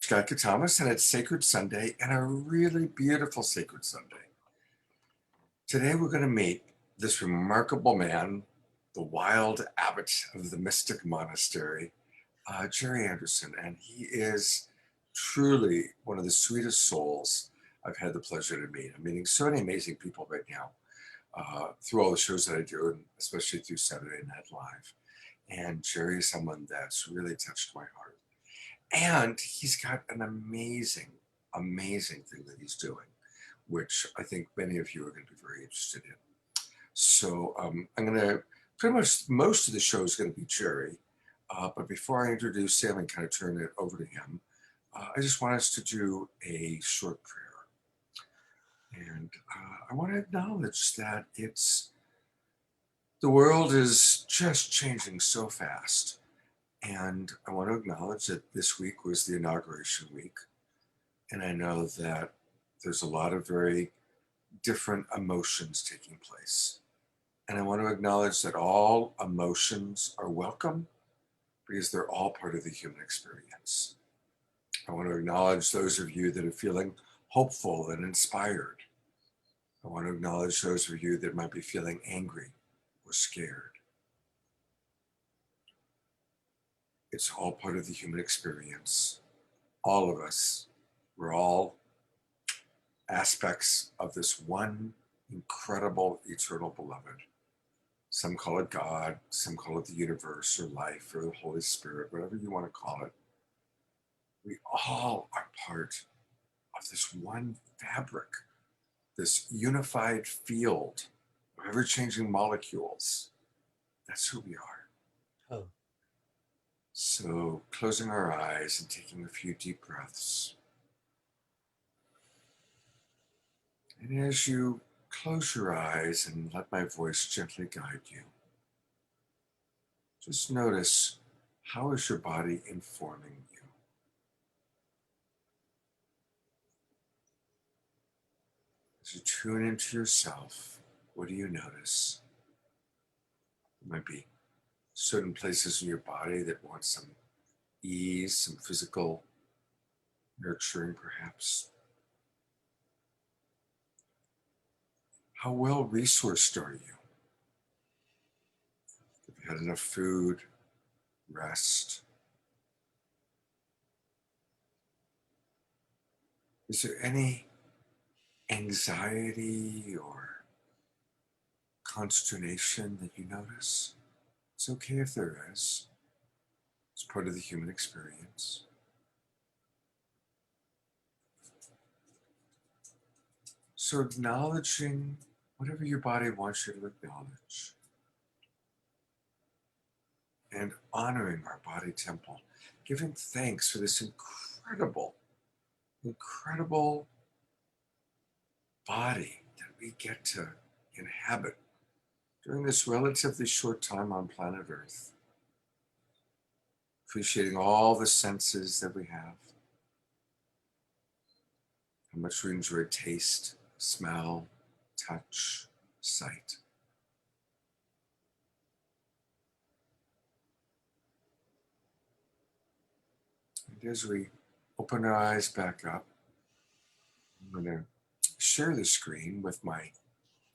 Scott Thomas, and it's Sacred Sunday, and a really beautiful Sacred Sunday. Today we're going to meet this remarkable man, the wild abbot of the Mystic Monastery, Jerry Anderson, and he is truly one of the sweetest souls I've had the pleasure to meet. I'm meeting so many amazing people right now through all the shows that I do, and especially through Saturday Night Live. And Jerry is someone that's really touched my heart. And he's got an amazing, amazing thing that he's doing, which I think many of you are going to be very interested in. So I'm going to, pretty much most of the show is going to be Jerry. But before I introduce him and kind of turn it over to him, I just want us to do a short prayer. And I want to acknowledge that the world is just changing so fast. And I want to acknowledge that this week was the inauguration week. And I know that there's a lot of very different emotions taking place. And I want to acknowledge that all emotions are welcome because they're all part of the human experience. I want to acknowledge those of you that are feeling hopeful and inspired. I want to acknowledge those of you that might be feeling angry or scared. It's all part of the human experience. All of us, we're all aspects of this one incredible eternal beloved. Some call it God, some call it the universe or life or the Holy Spirit, whatever you want to call it. We all are part of this one fabric, this unified field of ever-changing molecules. That's who we are. Oh. So closing our eyes and taking a few deep breaths. And as you close your eyes and let my voice gently guide you, just notice, how is your body informing you? As you tune into yourself, what do you notice? There might be certain places in your body that want some ease, some physical nurturing perhaps. How well resourced are you? Have you had enough food, rest? Is there any anxiety or consternation that you notice? It's okay if there is. It's part of the human experience. So acknowledging whatever your body wants you to acknowledge and honoring our body temple, giving thanks for this incredible, incredible body that we get to inhabit during this relatively short time on planet Earth. Appreciating all the senses that we have, how much we enjoy taste, smell, touch, sight. And as we open our eyes back up, I'm going to share the screen with my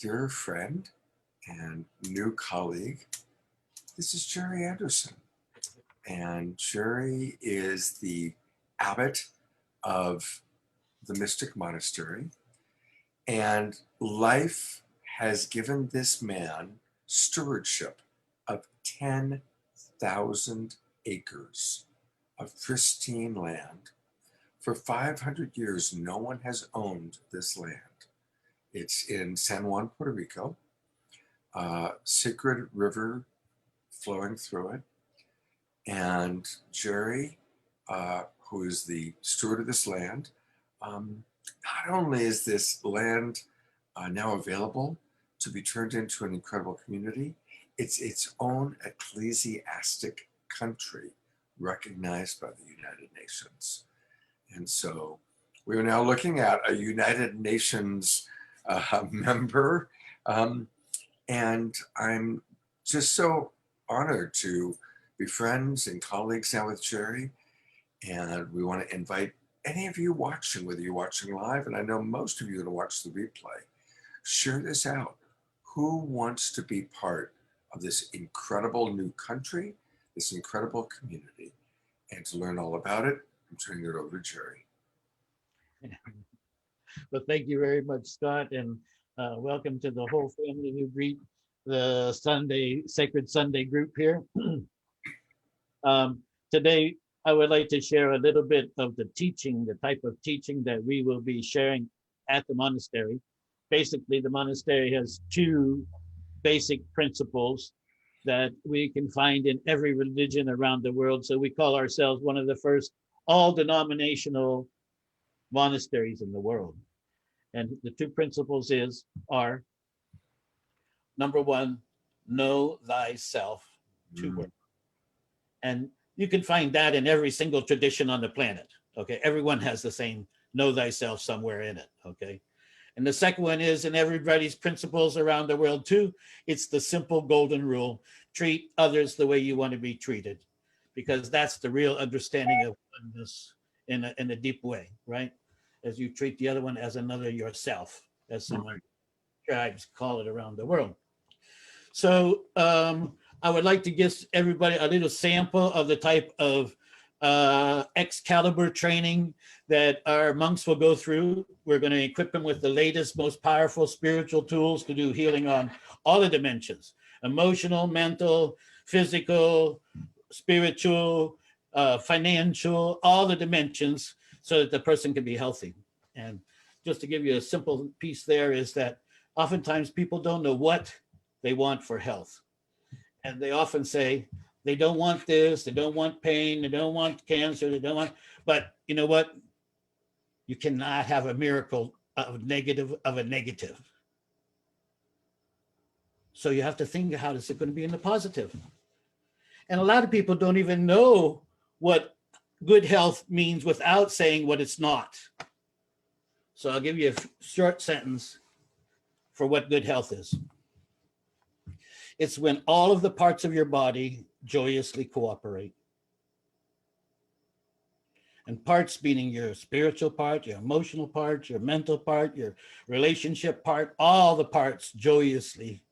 dear friend and new colleague. This is Jerry Anderson. And Jerry is the abbot of the Mystic Monastery. And life has given this man stewardship of 10,000 acres of pristine land. For 500 years, no one has owned this land. It's in San Juan, Puerto Rico, sacred river flowing through it. And Jerry, who is the steward of this land, not only is this land now available to be turned into an incredible community, it's its own ecclesiastic country recognized by the United Nations. And so we are now looking at a United Nations member. And I'm just so honored to be friends and colleagues now with Jerry. And we want to invite any of you watching, whether you're watching live, and I know most of you are going to watch the replay, share this out. Who wants to be part of this incredible new country, this incredible community? And to learn all about it, I'm turning it over to Jerry. Well, thank you very much, Scott, and welcome to the whole family who greet the Sacred Sunday group here. Today, I would like to share a little bit of the teaching, the type of teaching that we will be sharing at the monastery. Basically, the monastery has two basic principles that we can find in every religion around the world. So we call ourselves one of the first all-denominational monasteries in the world. And the two principles are number one, know thyself, two words. And you can find that in every single tradition on the planet. Okay, everyone has the same know thyself somewhere in it. Okay, and the second one is in everybody's principles around the world too. It's the simple golden rule: treat others the way you want to be treated, because that's the real understanding of oneness in a deep way, right? As you treat the other one as another yourself, as some tribes call it around the world. So I would like to give everybody a little sample of the type of Excalibur training that our monks will go through. We're going to equip them with the latest, most powerful spiritual tools to do healing on all the dimensions: emotional, mental, physical, spiritual, financial, all the dimensions, so that the person can be healthy. And just to give you a simple piece there is that oftentimes people don't know what they want for health. And they often say they don't want this, they don't want pain, they don't want cancer, they don't want, but you know what? You cannot have a miracle of a negative. So you have to think, how is it going to be in the positive? And a lot of people don't even know what good health means without saying what it's not. So I'll give you a short sentence for what good health is. It's when all of the parts of your body joyously cooperate. And parts meaning your spiritual part, your emotional part, your mental part, your relationship part, all the parts joyously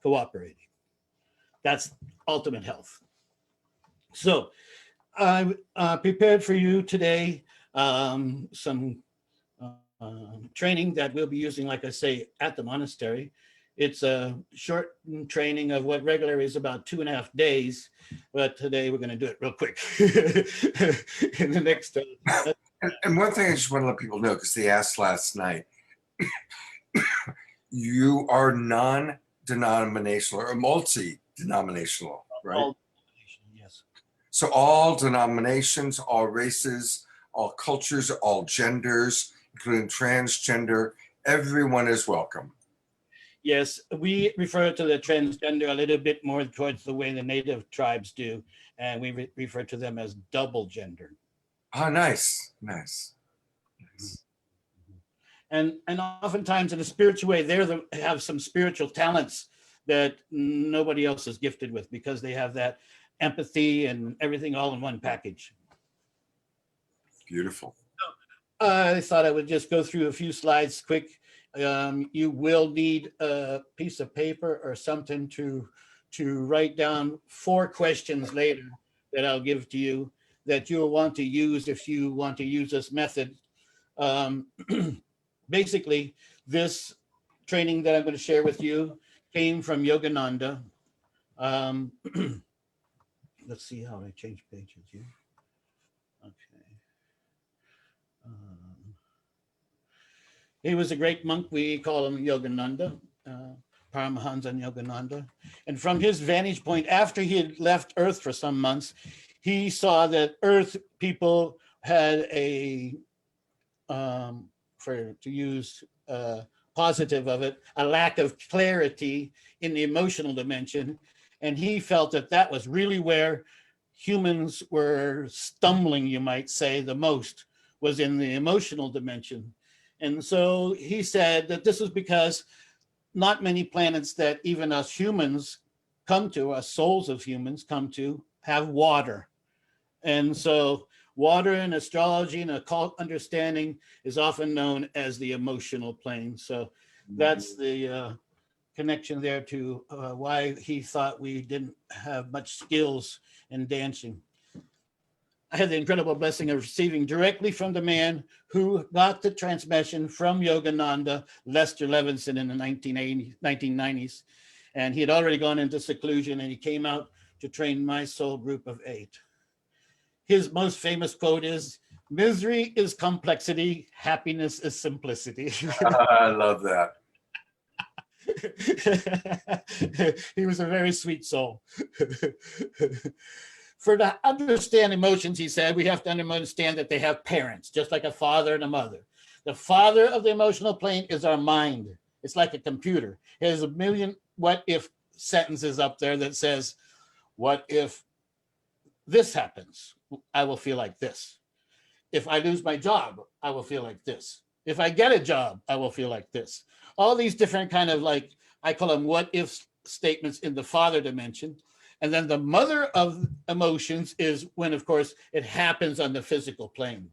cooperating. That's ultimate health. So I prepared for you today some training that we'll be using, like I say, at the monastery. It's a short training of what regularly is about 2.5 days, but today we're going to do it real quick in the next. And one thing I just want to let people know, because they asked last night, you are non-denominational or multi-denominational, right? All, yes. So all denominations, all races, all cultures, all genders, including transgender, everyone is welcome. Yes, we refer to the transgender a little bit more towards the way the native tribes do, and we refer to them as double gender. Oh, nice, nice. Nice. And oftentimes in a spiritual way, they have some spiritual talents that nobody else is gifted with, because they have that empathy and everything all in one package. Beautiful. I thought I would just go through a few slides quick. You will need a piece of paper or something to write down 4 questions later that I'll give to you that you'll want to use if you want to use this method. Basically, this training that I'm going to share with you came from Yogananda. Let's see how I change pages here. Okay. He was a great monk. We call him Yogananda, Paramahansa Yogananda. And from his vantage point, after he had left Earth for some months, he saw that Earth people had a, to use positive of it, a lack of clarity in the emotional dimension. And he felt that that was really where humans were stumbling, you might say, the most, was in the emotional dimension. And so he said that this was because not many planets that even us humans come to, us souls of humans come to, have water. And so Water in astrology and occult understanding is often known as the emotional plane. So that's the connection there to why he thought we didn't have much skills in dancing. I had the incredible blessing of receiving directly from the man who got the transmission from Yogananda, Lester Levinson, in the 1990s. And he had already gone into seclusion, and he came out to train my soul group of 8. His most famous quote is, "Misery is complexity, happiness is simplicity." I love that. He was a very sweet soul. For to understand emotions, he said, we have to understand that they have parents, just like a father and a mother. The father of the emotional plane is our mind. It's like a computer. It has a million what if sentences up there that says, what if this happens? I will feel like this. If I lose my job, I will feel like this. If I get a job, I will feel like this. All these different kind of, like, I call them what if statements in the father dimension. And then the mother of emotions is when, of course, it happens on the physical plane.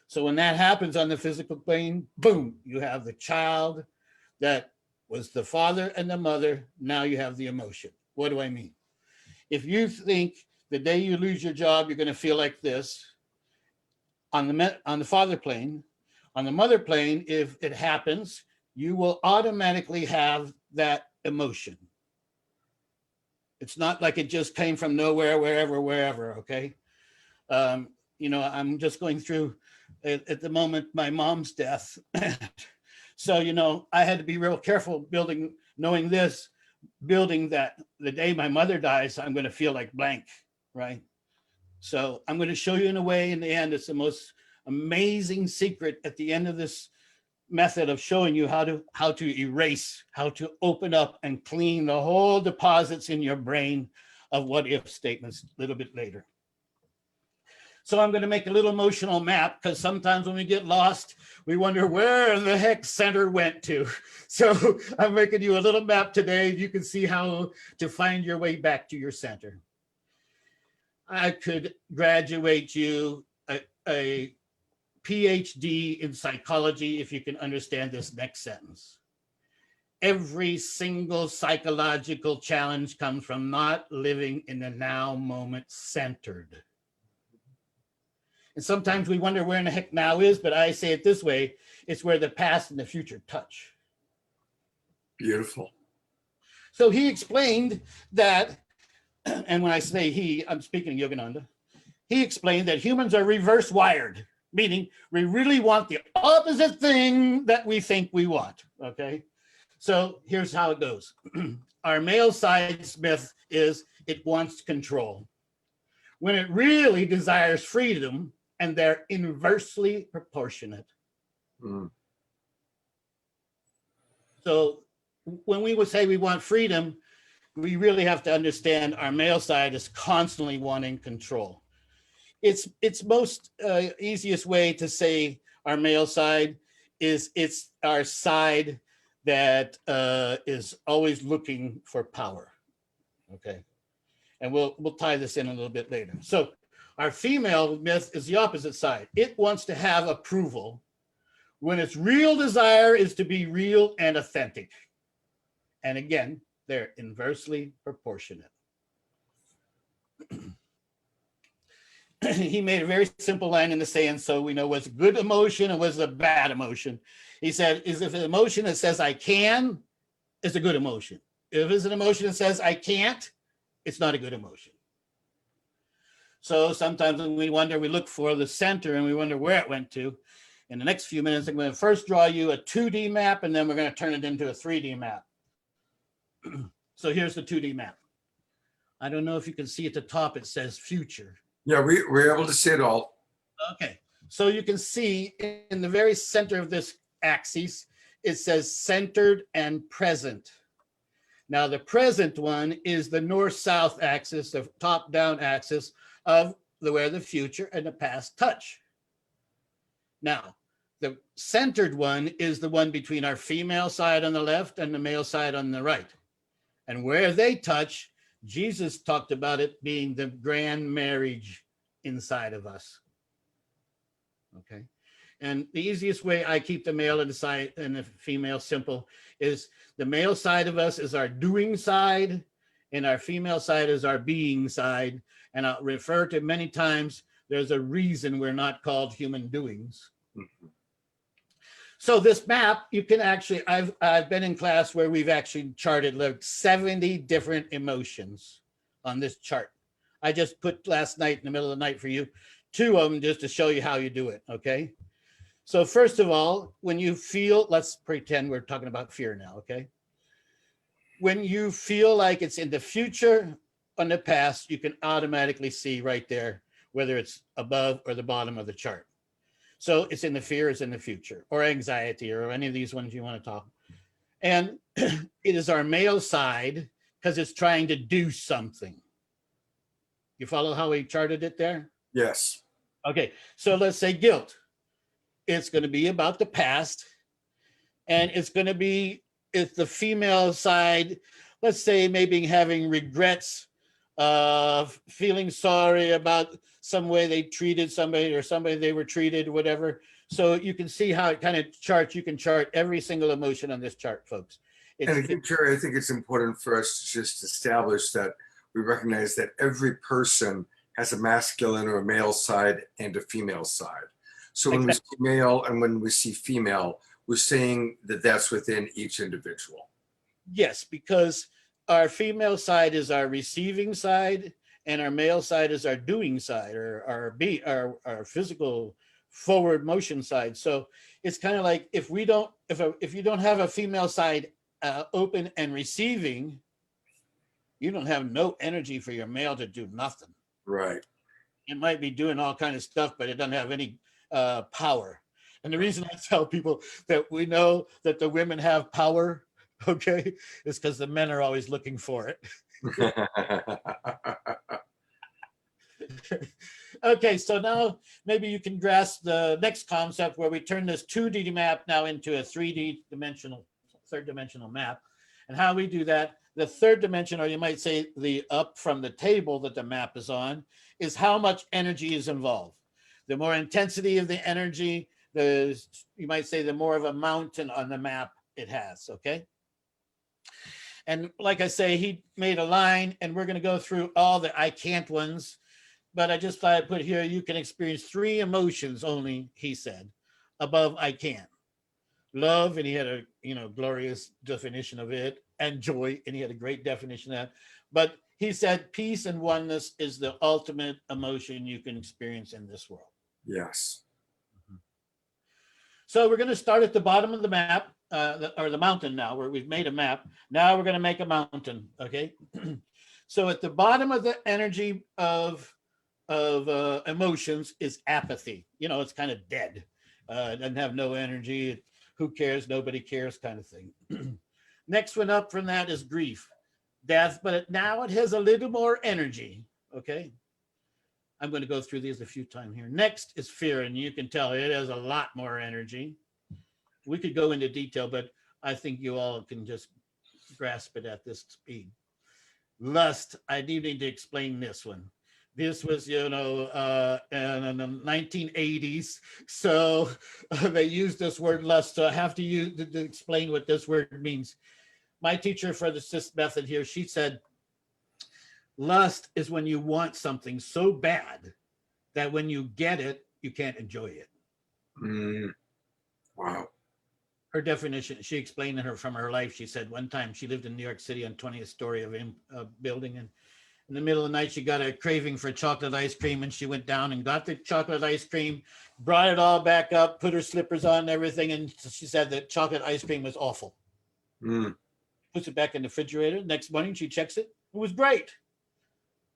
So when that happens on the physical plane, boom, you have the child that was the father and the mother. Now you have the emotion. What do I mean? If you think the day you lose your job, you're going to feel like this on the father plane. On the mother plane, if it happens, you will automatically have that emotion. It's not like it just came from nowhere, wherever, okay? I'm just going through, at the moment, my mom's death. So, I had to be real careful knowing that the day my mother dies, I'm going to feel like blank, right? So I'm going to show you in a way, in the end, it's the most amazing secret at the end of this method of showing you how to erase, how to open up and clean the whole deposits in your brain of what if statements a little bit later. So I'm going to make a little emotional map, because sometimes when we get lost, we wonder where the heck center went to. So I'm making you a little map today. You can see how to find your way back to your center. I could graduate you a PhD in psychology if you can understand this next sentence. Every single psychological challenge comes from not living in the now moment centered. And sometimes we wonder where in the heck now is, but I say it this way, it's where the past and the future touch. Beautiful. So he explained that, and when I say he, I'm speaking of Yogananda, he explained that humans are reverse wired, meaning we really want the opposite thing that we think we want, okay? So here's how it goes. Our male side myth is it wants control, when it really desires freedom, and they're inversely proportionate. Mm. So when we would say we want freedom, we really have to understand our male side is constantly wanting control. It's most easiest way to say our male side is it's our side that is always looking for power, okay? And we'll tie this in a little bit later. So our female myth is the opposite side. It wants to have approval when its real desire is to be real and authentic. And again, they're inversely proportionate. He made a very simple line in the saying, so we know what's good emotion and what's a bad emotion. He said, is if an emotion that says I can, it's a good emotion. If it's an emotion that says I can't, it's not a good emotion. So sometimes when we wonder, we look for the center and we wonder where it went to. In the next few minutes, I'm going to first draw you a 2D map, and then we're going to turn it into a 3D map. So here's the 2D map. I don't know if you can see at the top, it says future. Yeah, we're able to see it all. Okay, so you can see in the very center of this axis, it says centered and present. Now the present one is the north-south axis, the top-down axis of where the future and the past touch. Now, the centered one is the one between our female side on the left and the male side on the right. And where they touch, Jesus talked about it being the grand marriage inside of us. Okay. And the easiest way I keep the male and the side and the female simple is the male side of us is our doing side, and our female side is our being side. And I'll refer to many times, there's a reason we're not called human doings. Mhm. So this map, you can actually, I've been in class where we've actually charted like 70 different emotions on this chart. I just put last night in the middle of the night for you, 2 of them just to show you how you do it, okay? So first of all, when you feel, let's pretend we're talking about fear now, okay? When you feel like it's in the future or the past, you can automatically see right there whether it's above or the bottom of the chart. So it's in the fear, it's in the future, or anxiety, or any of these ones you want to talk. And it is our male side because it's trying to do something. You follow how we charted it there? Yes. Okay, so let's say guilt. It's going to be about the past, and it's going to be, it's the female side, let's say maybe having regrets, feeling sorry about some way they treated somebody or somebody they were treated, whatever. So you can see how it kind of charts. You can chart every single emotion on this chart, folks. And again, Jerry, I think it's important for us to just establish that we recognize that every person has a masculine or a male side and a female side. So when we see male and when we see female, we're saying that that's within each individual. Yes, because our female side is our receiving side, and our male side is our doing side, or our physical forward motion side. So it's kind of like if you don't have a female side open and receiving, you don't have no energy for your male to do nothing. Right. It might be doing all kind of stuff, but it doesn't have any power. And the reason I tell people that we know that the women have power, okay, is because the men are always looking for it. Okay, so now maybe you can grasp the next concept where we turn this 2D map now into a 3D dimensional, third dimensional map. And how we do that, the third dimension, or you might say the up from the table that the map is on, is how much energy is involved. The more intensity of the energy, you might say the more of a mountain on the map it has, okay? And like I say, he made a line, and we're going to go through all the I can't ones, but I just thought I'd put here, you can experience 3 emotions only, he said, above I can. Love, and he had a glorious definition of it, and joy, and he had a great definition of that. But he said peace and oneness is the ultimate emotion you can experience in this world. Yes. So we're going to start at the bottom of the map, or the mountain now, where we've made a map. Now we're going to make a mountain, okay? So at the bottom of the energy of emotions is apathy. It's kind of dead. It doesn't have no energy. Who cares? Nobody cares, kind of thing. Next one up from that is grief, death, but now it has a little more energy, okay? I'm going to go through these a few times here. Next is fear, and you can tell it has a lot more energy. We could go into detail, but I think you all can just grasp it at this speed. Lust, I do need to explain this one. This was, in the 1980s. So they used this word lust. So I have to explain what this word means. My teacher for the SIS method here, she said, lust is when you want something so bad that when you get it, you can't enjoy it. Wow. Her definition, she explained from her life. She said one time she lived in New York City on 20th story of a building, and in the middle of the night, she got a craving for chocolate ice cream, and she went down and got the chocolate ice cream, brought it all back up, put her slippers on and everything, and she said that chocolate ice cream was awful. Puts it back in the refrigerator. Next morning, she checks it. It was great.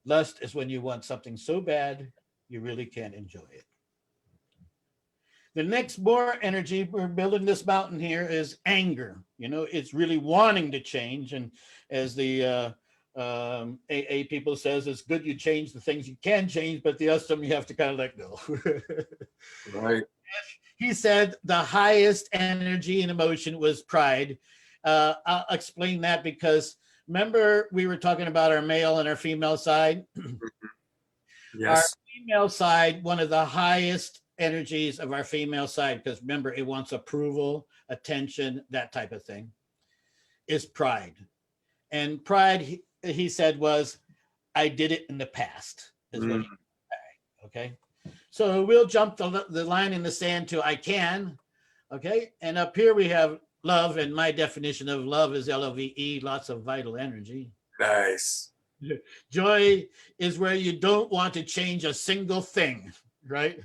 Lust is when you want something so bad, you really can't enjoy it. The next more energy, we're building this mountain here, is anger. It's really wanting to change. And as the AA people says, it's good you change the things you can change, but the other you have to kind of let go. Right. He said the highest energy and emotion was pride. I'll explain that because remember we were talking about our male and our female side? Yes. Our female side, one of the highest energies of our female side, because remember, it wants approval, attention, that type of thing, is pride. And pride, he said, was, I did it in the past, is what he said. Okay. So we'll jump the line in the sand to I can. Okay. And up here we have love. And my definition of love is LOVE, lots of vital energy. Nice. Joy is where you don't want to change a single thing, right?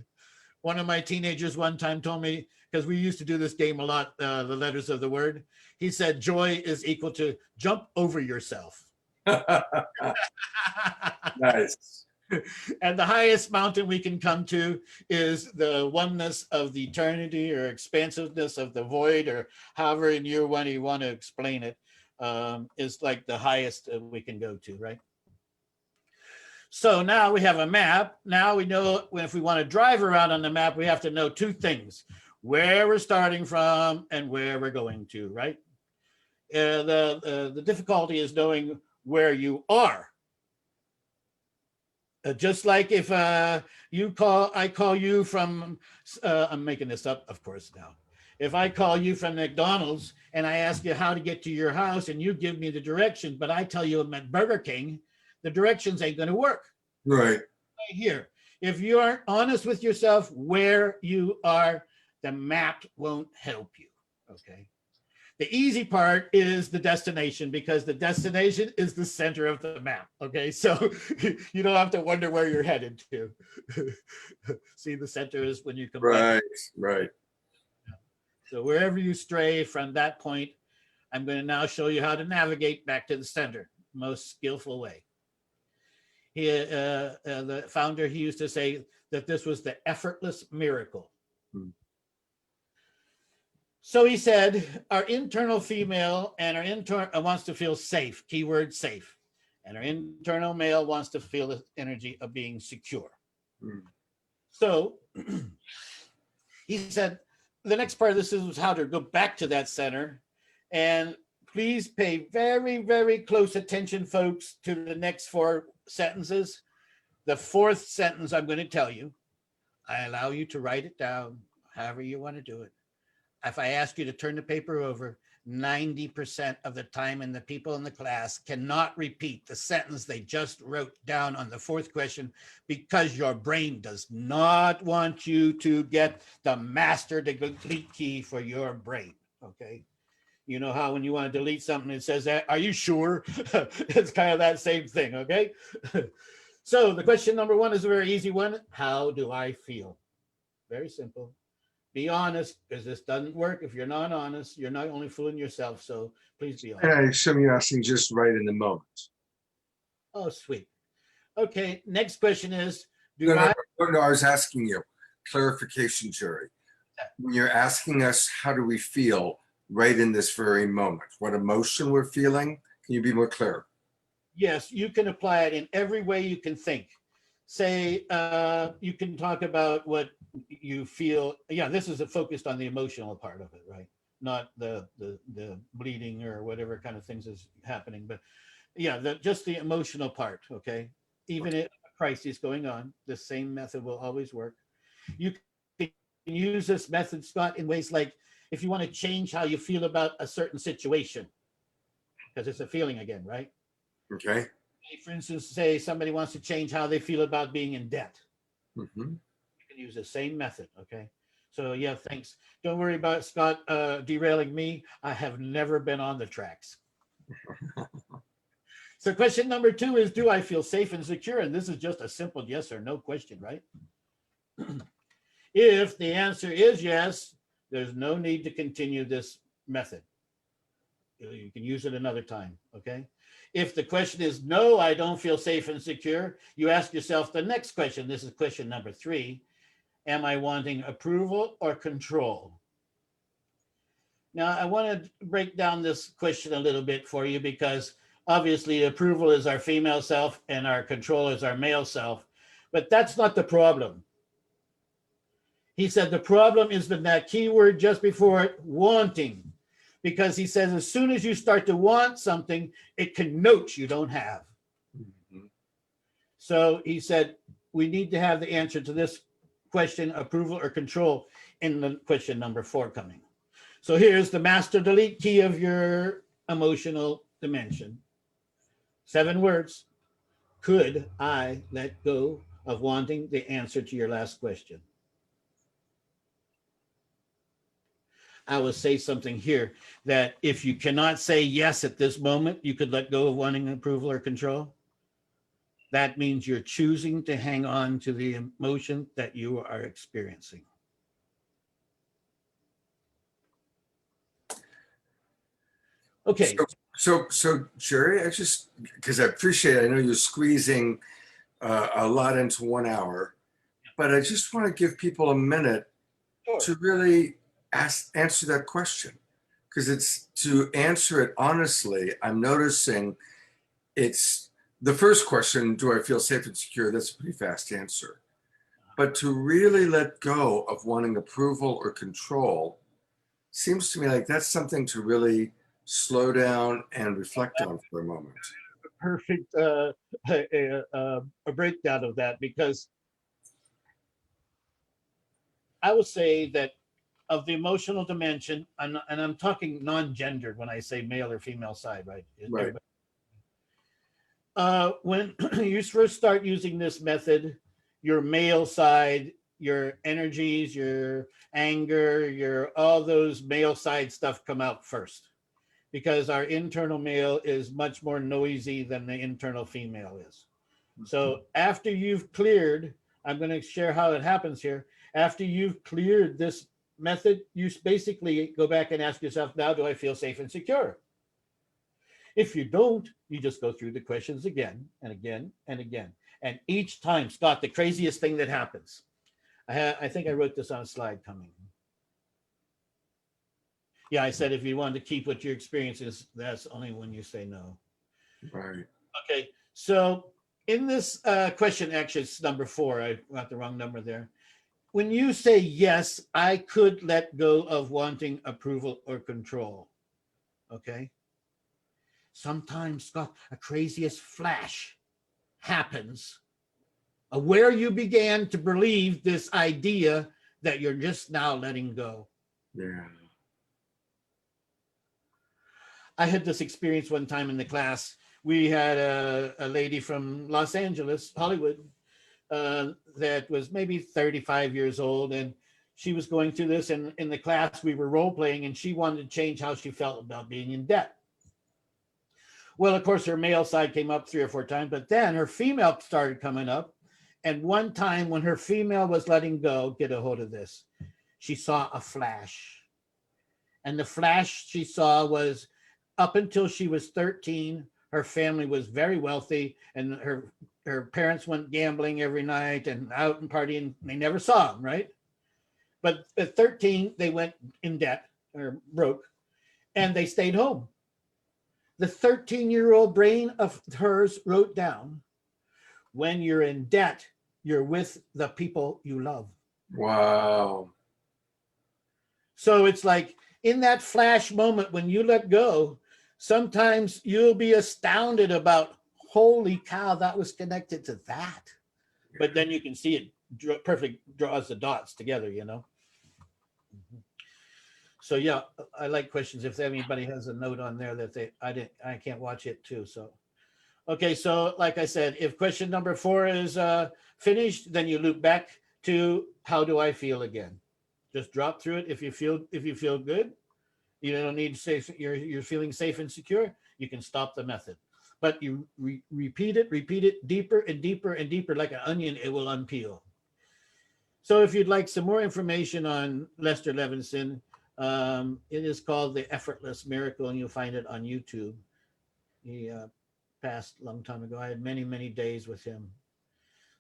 One of my teenagers one time told me, because we used to do this game a lot, the letters of the word. He said, joy is equal to jump over yourself. Nice. And the highest mountain we can come to is the oneness of the eternity, or expansiveness of the void, or however in year one you want to explain it, is like the highest we can go to, right? So now we have a map. Now we know if we want to drive around on the map, we have to know two things: where we're starting from and where we're going to, right? The difficulty is knowing where you are. Just like if I call you from, I'm making this up, of course, now. If I call you from McDonald's and I ask you how to get to your house and you give me the direction, but I tell you I'm at Burger King, the directions ain't going to work. Right. Right here. If you aren't honest with yourself where you are, the map won't help you. Okay. The easy part is the destination, because the destination is the center of the map. Okay. So you don't have to wonder where you're headed to. See, the center is when you come back. Right. So wherever you stray from that point, I'm going to now show you how to navigate back to the center, most skillful way. The founder, he used to say that this was the effortless miracle. So he said, our internal female and our internal wants to feel safe, keyword safe. And our internal male wants to feel the energy of being secure. So he said, the next part of this is how to go back to that center. And please pay very, very close attention, folks, to the next 4 sentences. The 4th sentence I'm going to tell you, I allow you to write it down however you want to do it. If I ask you to turn the paper over, 90% of the time, and the people in the class cannot repeat the sentence they just wrote down on the 4th question, because your brain does not want you to get the master delete key for your brain. Okay. You know how when you want to delete something, it says, are you sure? It's kind of that same thing. Okay. So the question number 1 is a very easy one. How do I feel? Very simple. Be honest, because this doesn't work. If you're not honest, you're not only fooling yourself. So please be honest. And I assume you're asking just right in the moment. Oh, sweet. Okay. Next question is, No, I was asking you, clarification, Jerry. When you're asking us, how do we feel right in this very moment? What emotion we're feeling? Can you be more clear? Yes, you can apply it in every way you can think. Say, you can talk about what you feel. Yeah, this is focused on the emotional part of it, right? Not the bleeding or whatever kind of things is happening, but yeah, just the emotional part. Okay, even if a crisis going on, the same method will always work. You can use this method, Scott, in ways like if you want to change how you feel about a certain situation, because it's a feeling again, right? Okay. For instance, say somebody wants to change how they feel about being in debt. You can use the same method, okay? So yeah, thanks. Don't worry about Scott derailing me. I have never been on the tracks. So question number 2 is, do I feel safe and secure? And this is just a simple yes or no question, right? If the answer is yes, there's no need to continue this method. You can use it another time, okay? If the question is no, I don't feel safe and secure, you ask yourself the next question. This is question number 3. Am I wanting approval or control? Now, I want to break down this question a little bit for you, because obviously approval is our female self and our control is our male self, but that's not the problem. He said the problem is that keyword just before it, wanting. Because he says, as soon as you start to want something, it connotes you don't have. So he said, we need to have the answer to this question, approval, or control in the question number 4 coming. So here's the master delete key of your emotional dimension. 7 words. Could I let go of wanting the answer to your last question? I will say something here that if you cannot say yes at this moment, you could let go of wanting approval or control. That means you're choosing to hang on to the emotion that you are experiencing. Okay. So Jerry, I just, because I appreciate it, I know you're squeezing a lot into 1 hour, but I just want to give people a minute to really answer that question, because it's to answer it honestly. I'm noticing it's the first question, do I feel safe and secure? That's a pretty fast answer. But to really let go of wanting approval or control seems to me like that's something to really slow down and reflect on for a moment. Perfect a breakdown of that, because I would say that of the emotional dimension, and I'm talking non-gendered when I say male or female side, right? Right. When you first start using this method, your male side, your energies, your anger, your all those male side stuff come out first, because our internal male is much more noisy than the internal female is. So after you've cleared, I'm going to share how it happens here. After you've cleared this method, you basically go back and ask yourself, now do I feel safe and secure? If you don't, you just go through the questions again and again and again. And each time, Scott, the craziest thing that happens, I think I wrote this on a slide coming. Yeah, I said if you want to keep what your experience is, that's only when you say no. Right. Okay, so in this question, actually it's number 4, I got the wrong number there. When you say yes, I could let go of wanting approval or control, okay? Sometimes, Scott, a craziest flash happens where you began to believe this idea that you're just now letting go. Yeah. I had this experience one time in the class. We had a lady from Los Angeles, Hollywood, that was maybe 35 years old, and she was going through this, and in the class we were role playing, and she wanted to change how she felt about being in debt. Well, of course, her male side came up 3 or 4 times, but then her female started coming up. And one time when her female was letting go, get a hold of this, she saw a flash. And the flash she saw was up until she was 13, her family was very wealthy, and her parents went gambling every night and out and partying. They never saw them, right? But at 13, they went in debt or broke, and they stayed home. The 13-year-old brain of hers wrote down, when you're in debt, you're with the people you love. Wow. So it's like in that flash moment when you let go, sometimes you'll be astounded about, holy cow, that was connected to that. But then you can see it perfect draws the dots together, you know? So yeah, I like questions. If anybody has a note on there that I can't watch it too. So, okay. So like I said, if question number 4 is finished, then you loop back to how do I feel again? Just drop through it. If you feel good, you don't need to say you're feeling safe and secure. You can stop the method, but you repeat it deeper and deeper and deeper, like an onion. It will unpeel. So if you'd like some more information on Lester Levinson, it is called The Effortless Miracle, and you'll find it on YouTube. He passed a long time ago. I had many, many days with him.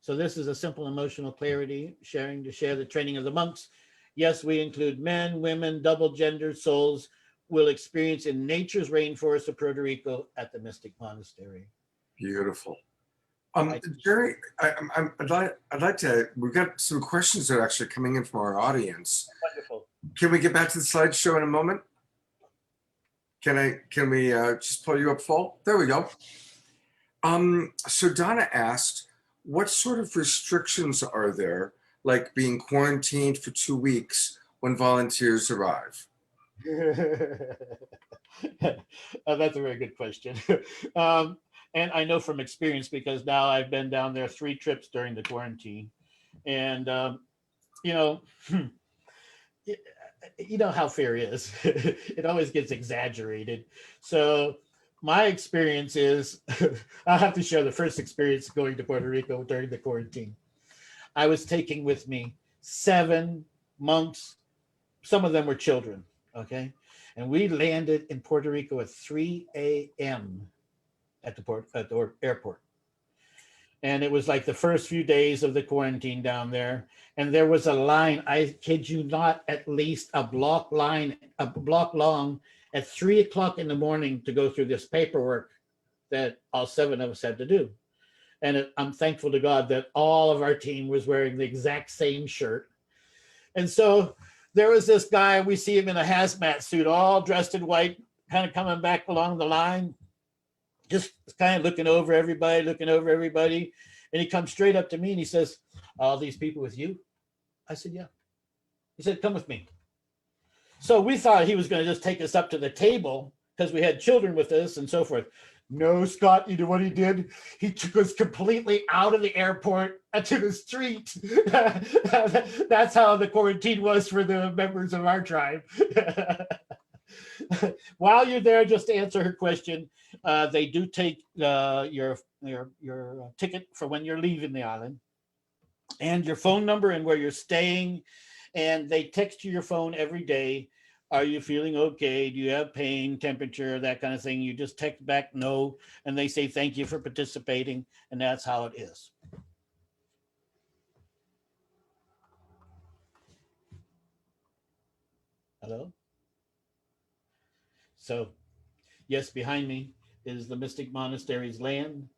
So this is a simple emotional clarity, sharing to share the training of the monks. Yes, we include men, women, double-gendered souls will experience in nature's rainforest of Puerto Rico at the Mystic Monastery. Beautiful. Jerry, I'd like to, we've got some questions that are actually coming in from our audience. Wonderful. Can we get back to the slideshow in a moment? Can we just pull you up full? There we go. So Donna asked, what sort of restrictions are there like being quarantined for 2 weeks when volunteers arrive? That's a very good question. And I know from experience because now I've been down there 3 trips during the quarantine. And, you know, you know how fear is. It always gets exaggerated. So my experience is, I'll have to share the first experience going to Puerto Rico during the quarantine. I was taking with me 7 monks. Some of them were children. Okay. And we landed in Puerto Rico at 3 a.m. at the airport. And it was like the first few days of the quarantine down there. And there was a line, I kid you not, at least a block long at 3 o'clock in the morning to go through this paperwork that all 7 of us had to do. And I'm thankful to God that all of our team was wearing the exact same shirt. And so there was this guy, we see him in a hazmat suit, all dressed in white, kind of coming back along the line, just kind of looking over everybody. And he comes straight up to me and he says, "All these people with you?" I said, "Yeah." He said, "Come with me." So we thought he was going to just take us up to the table because we had children with us and so forth. No, Scott, you know what he did? He took us completely out of the airport to the street. That's how the quarantine was for the members of our tribe. While you're there, just to answer her question, they do take your ticket for when you're leaving the island and your phone number and where you're staying. And they text you your phone every day. Are you feeling okay? Do you have pain, temperature, that kind of thing? You just text back no, and they say thank you for participating, and that's how it is. Hello? So, yes, behind me is the Mystic Monastery's land.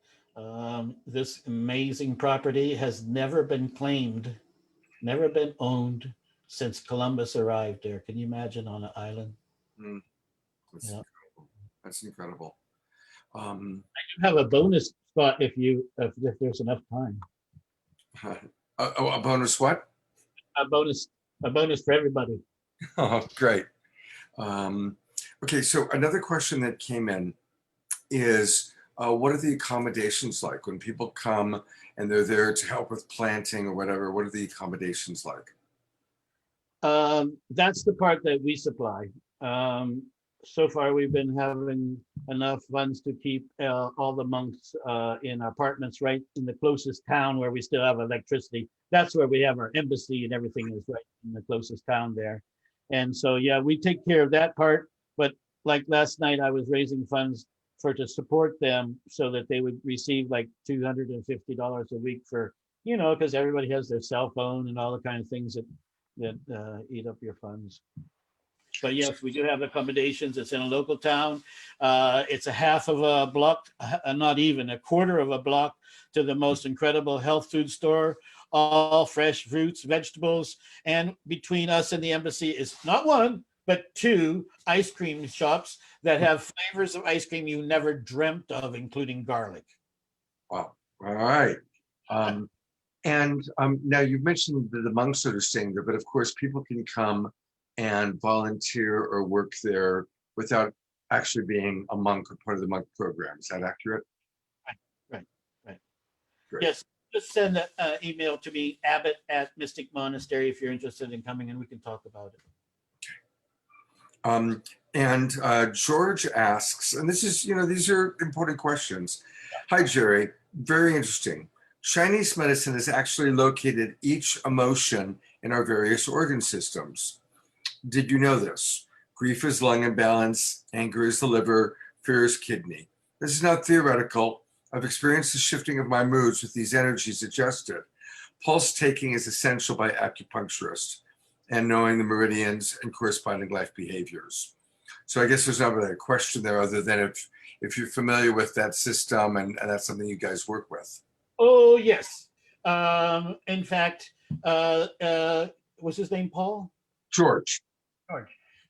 This amazing property has never been claimed, never been owned since Columbus arrived there. Can you imagine on an island? Mm, that's Yeah. incredible. That's incredible. I do have a bonus spot if there's enough time. A bonus what? A bonus for everybody. Oh, great. Okay, so another question that came in is, what are the accommodations like when people come and they're there to help with planting or whatever? What are the accommodations like? That's the part that we supply. So far, we've been having enough funds to keep all the monks in apartments right in the closest town where we still have electricity. That's where we have our embassy and everything is right in the closest town there. And so, yeah, we take care of that part. But like last night, I was raising funds to support them so that they would receive like $250 a week for, because everybody has their cell phone and all the kind of things that eat up your funds. But yes, we do have accommodations. It's in a local town. It's a half of a block, not even a quarter of a block to the most incredible health food store, all fresh fruits, vegetables. And between us and the embassy is not one, but 2 ice cream shops that have flavors of ice cream you never dreamt of, including garlic. Wow. All right. And now you've mentioned the monks that are staying there, but of course people can come and volunteer or work there without actually being a monk or part of the monk program. Is that accurate? Right. Great. Yes, just send an email to me, Abbot at Mystic Monastery, if you're interested in coming, and we can talk about it. And George asks, and this is, these are important questions. Hi, Jerry. Very interesting. Chinese medicine has actually located each emotion in our various organ systems. Did you know this? Grief is lung imbalance, anger is the liver, fear is kidney. This is not theoretical. I've experienced the shifting of my moods with these energies adjusted. Pulse taking is essential by acupuncturists and knowing the meridians and corresponding life behaviors. So I guess there's not really a question there other than if you're familiar with that system and that's something you guys work with. Oh, yes. In fact, what's his name, Paul? George.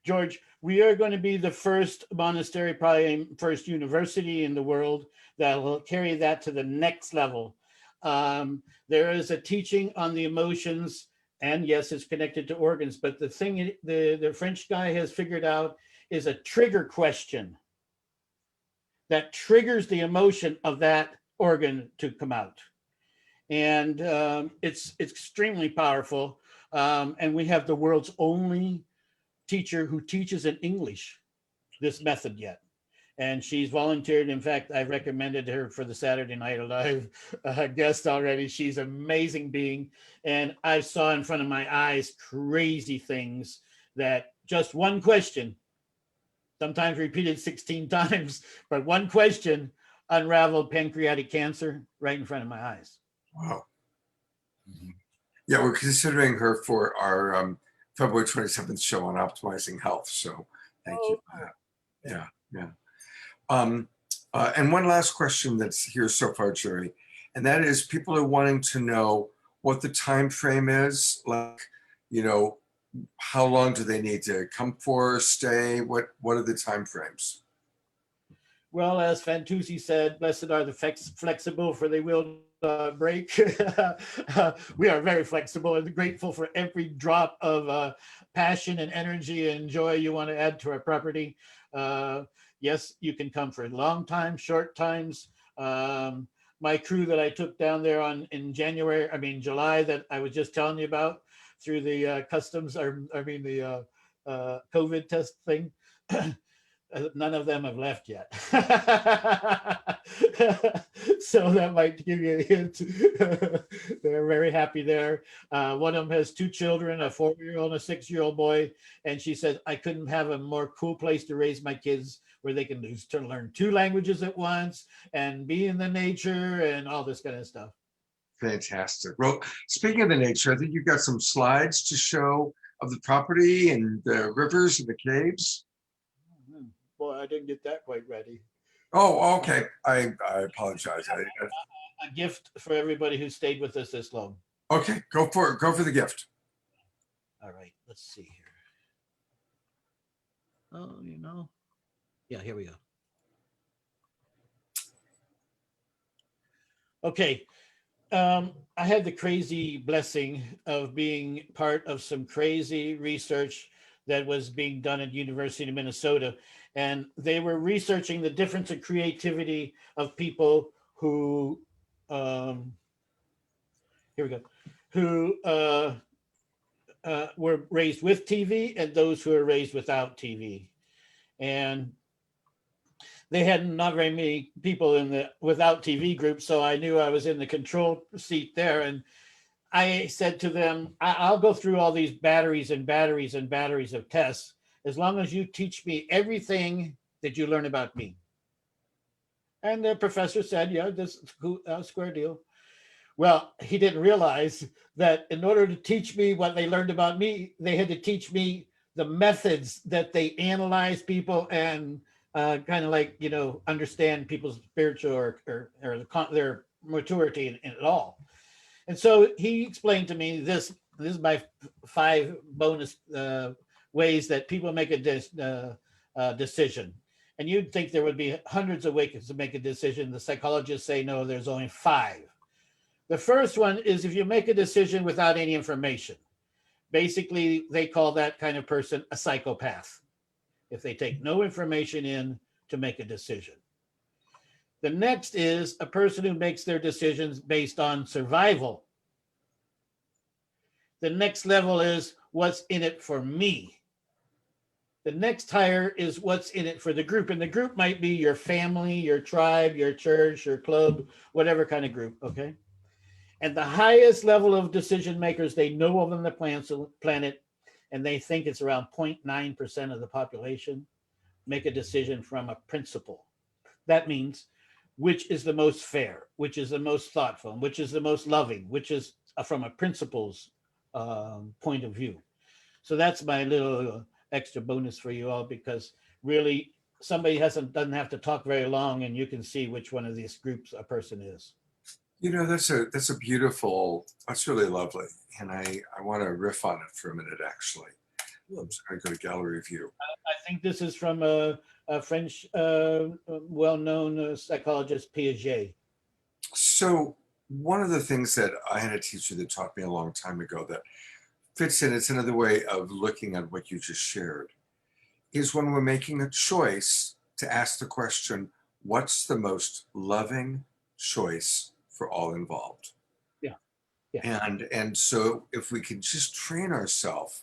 George, we are going to be the first monastery, probably first university in the world that will carry that to the next level. There is a teaching on the emotions, and yes, it's connected to organs. But the thing the French guy has figured out is a trigger question that triggers the emotion of that organ to come out. And it's extremely powerful. And we have the world's only teacher who teaches in English this method yet. And she's volunteered. In fact, I recommended her for the Saturday Night Live guest already. She's an amazing being. And I saw in front of my eyes crazy things that just one question, sometimes repeated 16 times, but one question unraveled pancreatic cancer right in front of my eyes. Wow. Yeah, we're considering her for our February 27th show on optimizing health. So thank you for that. Yeah. And one last question that's here so far, Jerry, and that is people are wanting to know what the time frame is, like, you know, how long do they need to come for, stay? What are the time frames? Well, as Fantuzzi said, blessed are the flexible, for they will break. We are very flexible and grateful for every drop of passion and energy and joy you want to add to our property. Yes, you can come for a long time, short times. My crew that I took down there in July, that I was just telling you about through the customs, or the COVID test thing. None of them have left yet. So that might give you a hint. They're very happy there. One of them has 2 children, a 4-year-old and a 6-year-old boy. And she said, I couldn't have a more cool place to raise my kids, where they can learn 2 languages at once and be in the nature and all this kind of stuff. Fantastic. Well, speaking of the nature, I think you've got some slides to show of the property and the rivers and the caves. Boy, I didn't get that quite ready. Oh, okay. I apologize. A gift for everybody who stayed with us this long. Okay, go for it. Go for the gift. All right, let's see here. Oh, yeah, here we go. Okay. I had the crazy blessing of being part of some crazy research that was being done at University of Minnesota. And they were researching the difference in creativity of people who, were raised with TV and those who were raised without TV. And they had not very many people in the without TV group, so I knew I was in the control seat there. And I said to them, I'll go through all these batteries and batteries and batteries of tests, as long as you teach me everything that you learn about me. And the professor said, yeah, this is square deal. Well, he didn't realize that in order to teach me what they learned about me, they had to teach me the methods that they analyze people and kind of like, understand people's spiritual or their maturity in it all. And so he explained to me this is my 5 bonus ways that people make a decision. And you'd think there would be hundreds of ways to make a decision. The psychologists say, no, there's only 5. The first one is if you make a decision without any information. Basically, they call that kind of person a psychopath, if they take no information in to make a decision. The next is a person who makes their decisions based on survival. The next level is what's in it for me. The next higher is what's in it for the group. And the group might be your family, your tribe, your church, your club, whatever kind of group, okay? And the highest level of decision makers they know of on the planet, and they think it's around 0.9% of the population, make a decision from a principle. That means which is the most fair, which is the most thoughtful, which is the most loving, which is from a principles point of view. So that's my little extra bonus for you all, because really somebody doesn't have to talk very long and you can see which one of these groups a person is. That's a beautiful, that's really lovely. And I want to riff on it for a minute, actually. I'm just going to go to gallery view. I think this is from a French well-known psychologist, Piaget. So one of the things that I had a teacher that taught me a long time ago that fits in, it's another way of looking at what you just shared, is when we're making a choice to ask the question, what's the most loving choice for all involved? Yeah. Yeah. And so if we can just train ourselves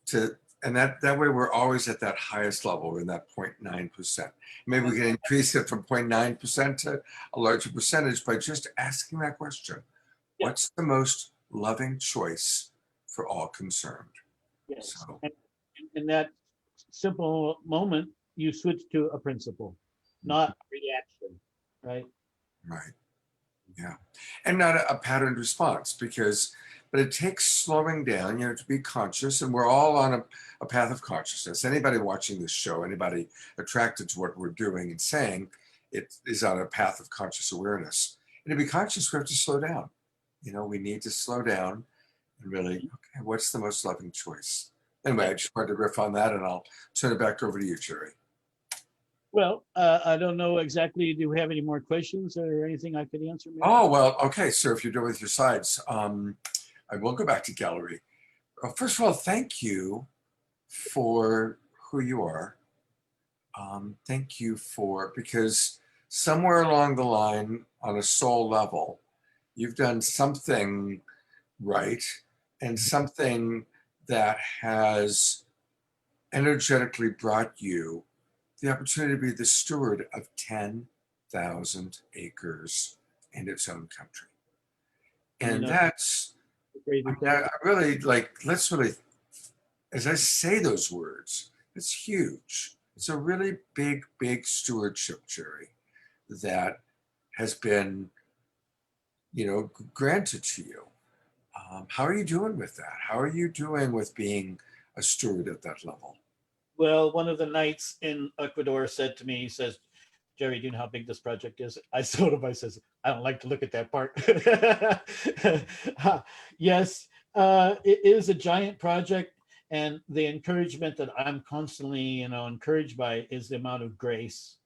to, and that way we're always at that highest level, in that 0.9%. Maybe we can increase it from 0.9% to a larger percentage by just asking that question. Yeah. What's the most loving choice for all concerned? Yes. So, And in that simple moment, you switch to a principle, not reaction, right? right. Yeah. And not a patterned response, but it takes slowing down, to be conscious. And we're all on a path of consciousness. Anybody watching this show, anybody attracted to what we're doing and saying, it is on a path of conscious awareness. And to be conscious, we have to slow down. We need to slow down and really, okay, what's the most loving choice? Anyway, I just wanted to riff on that, and I'll turn it back over to you, Jerry. Well, I don't know exactly. Do we have any more questions or anything I could answer? Maybe? Oh, well, okay. So if you're done with your slides, I will go back to gallery. First of all, thank you for who you are. Thank you because somewhere along the line, on a soul level, you've done something right and something that has energetically brought you the opportunity to be the steward of 10,000 acres in its own country. And that's, I really let's really, as I say those words, it's huge. It's a really big, big stewardship, Jerry, that has been, granted to you. How are you doing with that? How are you doing with being a steward at that level? Well, one of the knights in Ecuador said to me, he says, Jerry, do you know how big this project is? I told him, I says, I don't like to look at that part. Yes, it is a giant project. And the encouragement that I'm constantly, encouraged by is the amount of grace.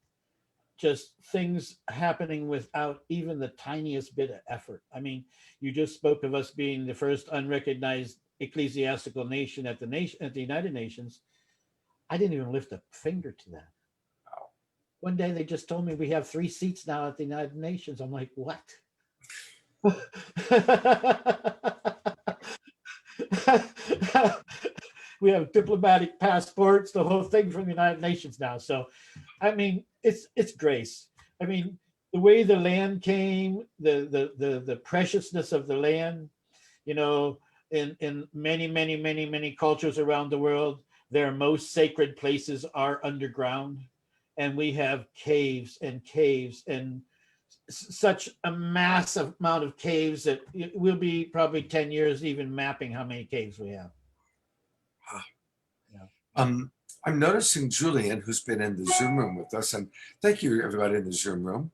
Just things happening without even the tiniest bit of effort. I mean, you just spoke of us being the first unrecognized ecclesiastical nation at the United Nations. I didn't even lift a finger to that. Wow. One day they just told me we have 3 seats now at the United Nations. I'm like, what? We have diplomatic passports, the whole thing from the United Nations now. So, I mean, it's grace. I mean, the way the land came, the preciousness of the land, in many cultures around the world, their most sacred places are underground, and we have caves and caves and such a massive amount of caves that we'll be probably 10 years even mapping how many caves we have. Yeah. I'm noticing Julian, who's been in the Zoom room with us, and thank you everybody in the Zoom room.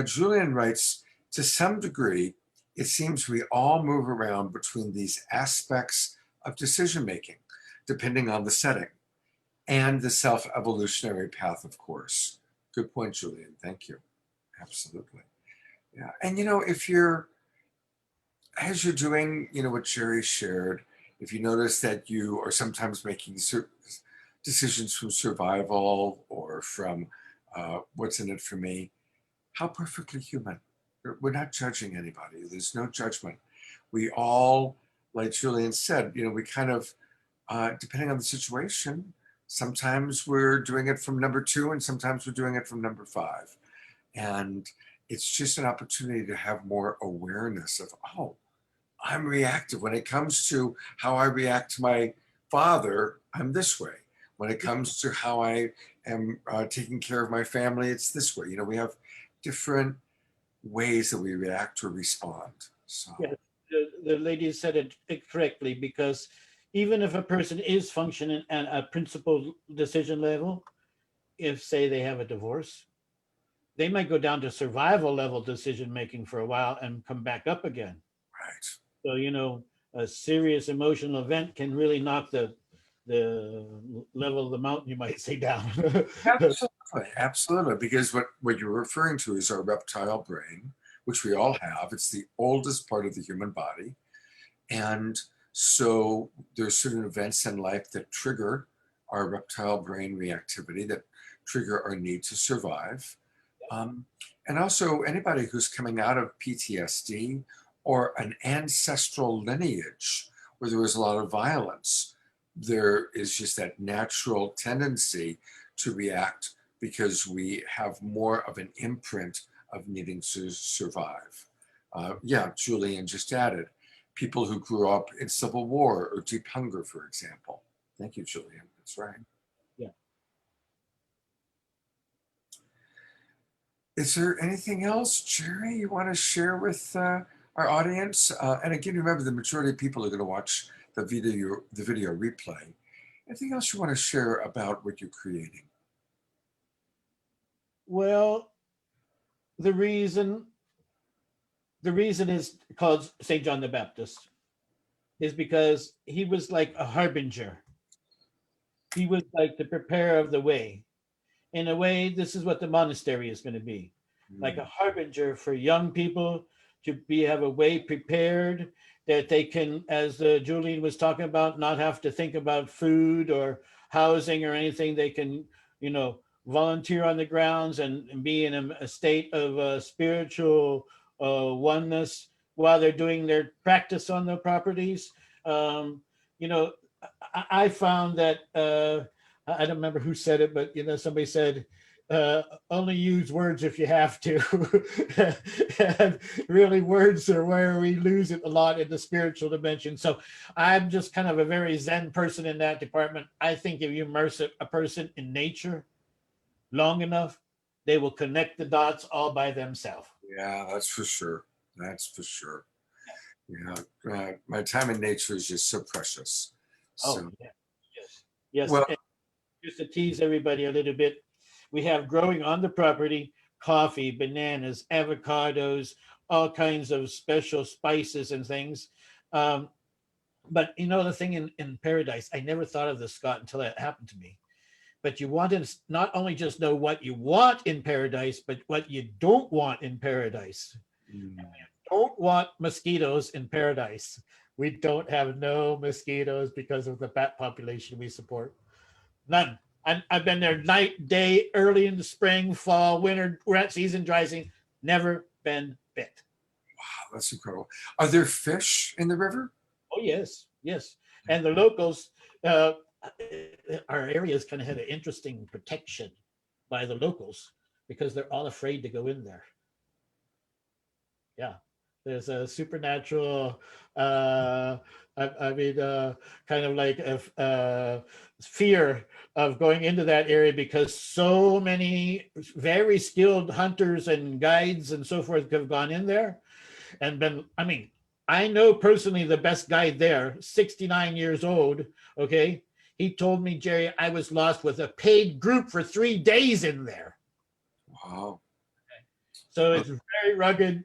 Julian writes, to some degree, it seems we all move around between these aspects of decision making, depending on the setting and the self-evolutionary path, of course. Good point, Julian. Thank you. Absolutely. Yeah. And if you're, as you're doing, what Jerry shared, if you notice that you are sometimes making decisions from survival or from what's in it for me, how perfectly human. We're not judging anybody. There's no judgment. We all, like Julian said, we kind of, depending on the situation, sometimes we're doing it from number 2 and sometimes we're doing it from number 5. And it's just an opportunity to have more awareness of, oh, I'm reactive. When it comes to how I react to my father, I'm this way. When it comes to how I am taking care of my family, it's this way. We have different ways that we react or respond. So yeah, the lady said it correctly, because even if a person is functioning at a principled decision level, if say they have a divorce, they might go down to survival level decision making for a while and come back up again. right. So a serious emotional event can really knock the level of the mountain, you might say, down. Absolutely, because what you're referring to is our reptile brain, which we all have. It's the oldest part of the human body. And so there's certain events in life that trigger our reptile brain reactivity, that trigger our need to survive. And also anybody who's coming out of PTSD or an ancestral lineage where there was a lot of violence, there is just that natural tendency to react because we have more of an imprint of needing to survive. Yeah, Julian just added, people who grew up in civil war or deep hunger, for example. Thank you, Julian. That's right. Yeah. Is there anything else, Jerry, you want to share with our audience? And again, remember, the majority of people are going to watch the video replay. Anything else you want to share about what you're creating? Well, the reason is called St. John the Baptist is because he was like a harbinger. He was like the preparer of the way. In a way, this is what the monastery is going to be, like a harbinger for young people to have a way prepared that they can, as Julian was talking about, not have to think about food or housing or anything. They can, volunteer on the grounds and be in a state of spiritual oneness while they're doing their practice on the properties. I found that I don't remember who said it, but somebody said only use words if you have to. And really, words are where we lose it a lot in the spiritual dimension. So I'm just kind of a very Zen person in that department. I think if you immerse a person in nature long enough, they will connect the dots all by themselves. Yeah, that's for sure. That's for sure. Yeah, my time in nature is just so precious. Oh, yeah. Yes. Well, And just to tease everybody a little bit, we have growing on the property coffee, bananas, avocados, all kinds of special spices and things. But the thing in paradise, I never thought of this, Scott, until it happened to me. But you want to not only just know what you want in paradise, but what you don't want in paradise. Don't want mosquitoes in paradise. We don't have no mosquitoes because of the bat population we support. None. I've been there night, day, early in the spring, fall, winter, wet season, dry season. Never been bit. Wow, that's incredible. Are there fish in the river? Oh, yes. And the locals, our areas kind of had an interesting protection by the locals because they're all afraid to go in there. Yeah. There's a supernatural, kind of like a fear of going into that area because so many very skilled hunters and guides and so forth have gone in there and I know personally the best guide there, 69 years old, okay? He told me, Jerry, I was lost with a paid group for 3 days in there. Wow. So it's very rugged,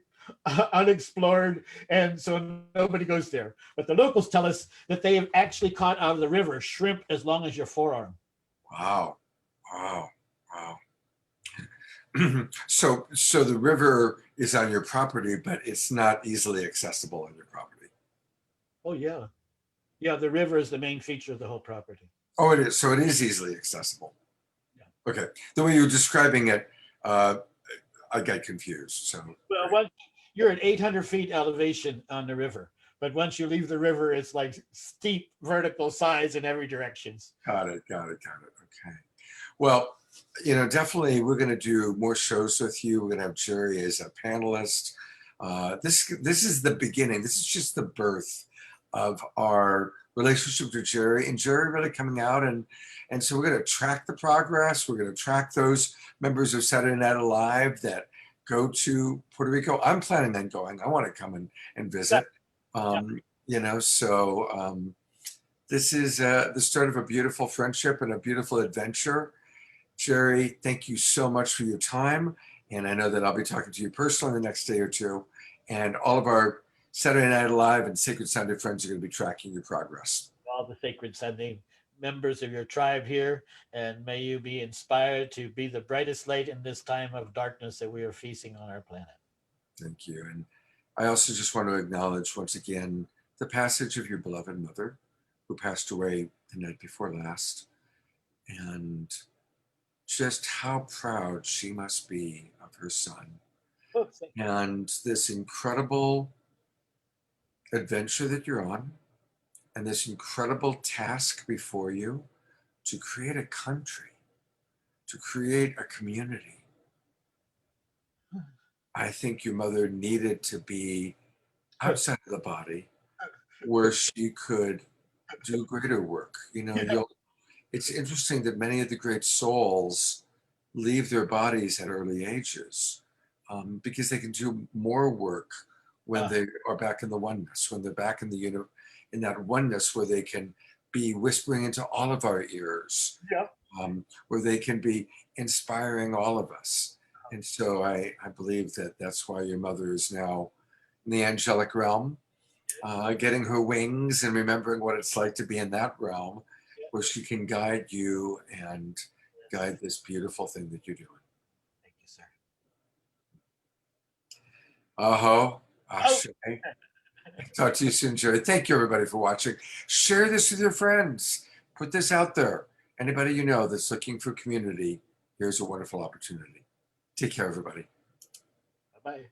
unexplored, and so nobody goes there. But the locals tell us that they have actually caught out of the river shrimp as long as your forearm. Wow. So the river is on your property, but it's not easily accessible on your property. Oh, yeah. Yeah, the river is the main feature of the whole property. Oh, it is. So it is easily accessible. Yeah. Okay. The way you were describing it, I got confused. So well, you're at 800 feet elevation on the river, but once you leave the river, it's like steep vertical sides in every direction. Got it. Okay. Well, definitely we're going to do more shows with you. We're going to have Jerry as a panelist. This is the beginning. This is just the birth of our relationship with Jerry, and Jerry really coming out, and so we're going to track the progress. We're going to track those members of Saturday Night Alive that go to Puerto Rico. I'm planning on going. I want to come and visit. This is the start of a beautiful friendship and a beautiful adventure. Jerry, thank you so much for your time. And I know that I'll be talking to you personally the next day or two. And all of our Saturday Night Alive and Sacred Sunday friends are going to be tracking your progress. All the Sacred Sunday members of your tribe here, and may you be inspired to be the brightest light in this time of darkness that we are facing on our planet. Thank you. And I also just want to acknowledge once again the passage of your beloved mother, who passed away the night before last, and just how proud she must be of her son Oh, thank you. and this incredible adventure that you're on, and this incredible task before you to create a country, to create a community. I think your mother needed to be outside of the body where she could do greater work. You know, it's interesting that many of the great souls leave their bodies at early ages because they can do more work when they are back in the oneness, when they're back in the in that oneness where they can be whispering into all of our ears, where they can be inspiring all of us. And so I believe that that's why your mother is now in the angelic realm, getting her wings and remembering what it's like to be in that realm where she can guide you and guide this beautiful thing that you're doing. Thank you, sir. Aho, ashe. Talk to you soon, Jerry. Thank you, everybody, for watching. Share this with your friends. Put this out there. Anybody you know that's looking for community, here's a wonderful opportunity. Take care, everybody. Bye-bye.